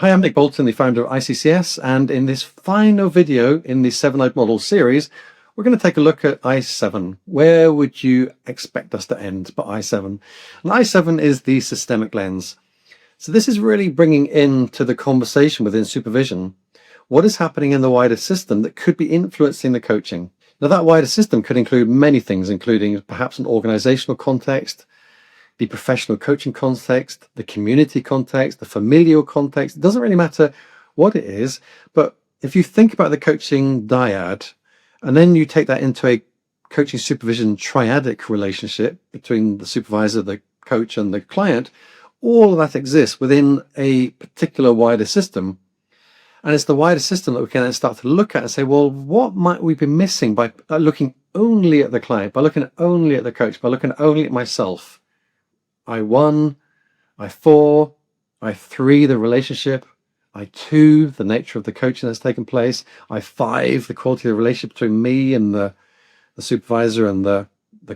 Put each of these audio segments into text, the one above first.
Hi, I'm Nick Bolton, the founder of ICCS, and in this final video in the 7-eyed model series, we're going to take a look at I7. Where would you expect us to end by I7? And I7 is the systemic lens. So this is really bringing into the conversation within supervision what is happening in the wider system that could be influencing the coaching. Now, that wider system could include many things, including perhaps an organizational context, the professional coaching context, the community context, the familial context. It doesn't really matter what it is, but if you think about the coaching dyad, and then you take that into a coaching supervision triadic relationship between the supervisor, the coach, and the client, all of that exists within a particular wider system. And it's the wider system that we can then start to look at and say, well, what might we be missing by looking only at the client, by looking only at the coach, by looking only at myself? I1, I4, I3, the relationship, I2, the nature of the coaching that's taken place, I5, the quality of the relationship between me and the supervisor and the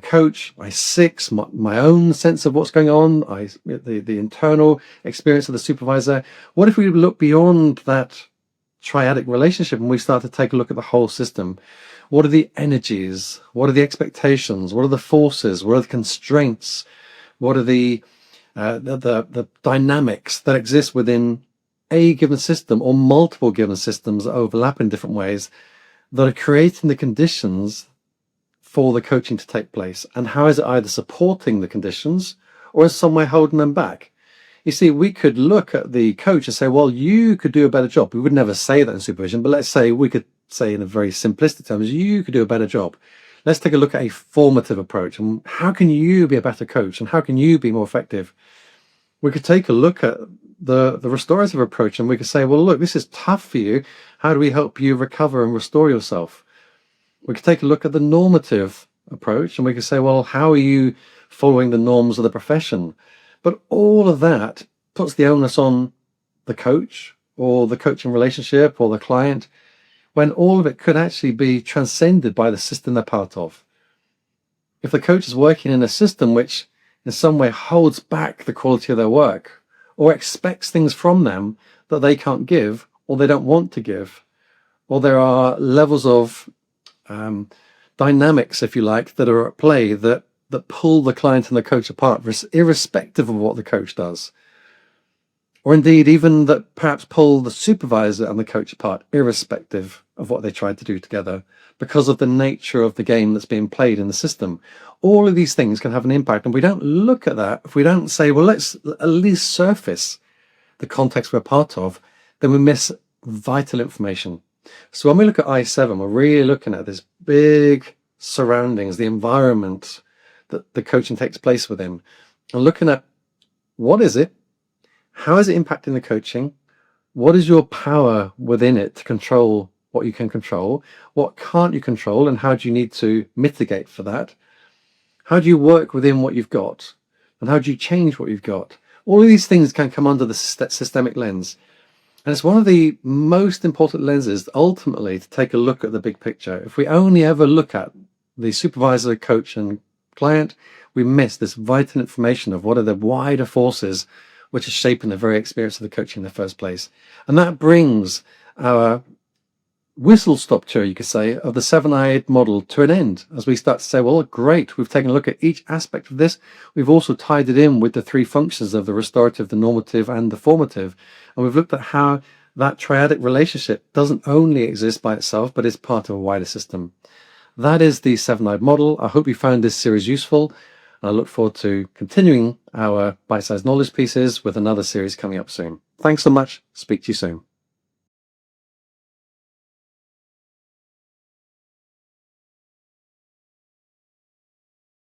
coach, I6, my own sense of what's going on, the internal experience of the supervisor. What if we look beyond that triadic relationship and we start to take a look at the whole system? What are the energies? What are the expectations? What are the forces? What are the constraints? What are the dynamics that exist within a given system or multiple given systems that overlap in different ways that are creating the conditions for the coaching to take place? And how is it either supporting the conditions or in some way holding them back? You see, we could look at the coach and say, well, you could do a better job. We would never say that in supervision, but let's say we could say in a very simplistic terms, you could do a better job. Let's take a look at a formative approach and how can you be a better coach and how can you be more effective? We could take a look at the restorative approach and we could say, well, look, this is tough for you. How do we help you recover and restore yourself? We could take a look at the normative approach and we could say, well, how are you following the norms of the profession? But all of that puts the onus on the coach or the coaching relationship or the client, when all of it could actually be transcended by the system they're part of. If the coach is working in a system which in some way holds back the quality of their work or expects things from them that they can't give or they don't want to give, or there are levels of dynamics, if you like, that are at play that pull the client and the coach apart, irrespective of what the coach does. Or indeed, even that perhaps pull the supervisor and the coach apart, irrespective of what they tried to do together, because of the nature of the game that's being played in the system. All of these things can have an impact. And we don't look at that, if we don't say, well, let's at least surface the context we're part of, then we miss vital information. So when we look at I7, we're really looking at this big surroundings, the environment that the coaching takes place within, and looking at what is it? How is it impacting the coaching? What is your power within it to control what you can control? What can't you control? And how do you need to mitigate for that? How do you work within what you've got? And how do you change what you've got? All of these things can come under the systemic lens. And it's one of the most important lenses ultimately to take a look at the big picture. If we only ever look at the supervisor, coach, and client, we miss this vital information of what are the wider forces which is shaping the very experience of the coaching in the first place. And that brings our whistle-stop tour, you could say, of the 7-eyed model to an end, as we start to say, well, great, we've taken a look at each aspect of this. We've also tied it in with the three functions of the restorative, the normative, and the formative. And we've looked at how that triadic relationship doesn't only exist by itself, but is part of a wider system. That is the 7-eyed model. I hope you found this series useful. I look forward to continuing our bite-sized knowledge pieces with another series coming up soon. Thanks so much. Speak to you soon.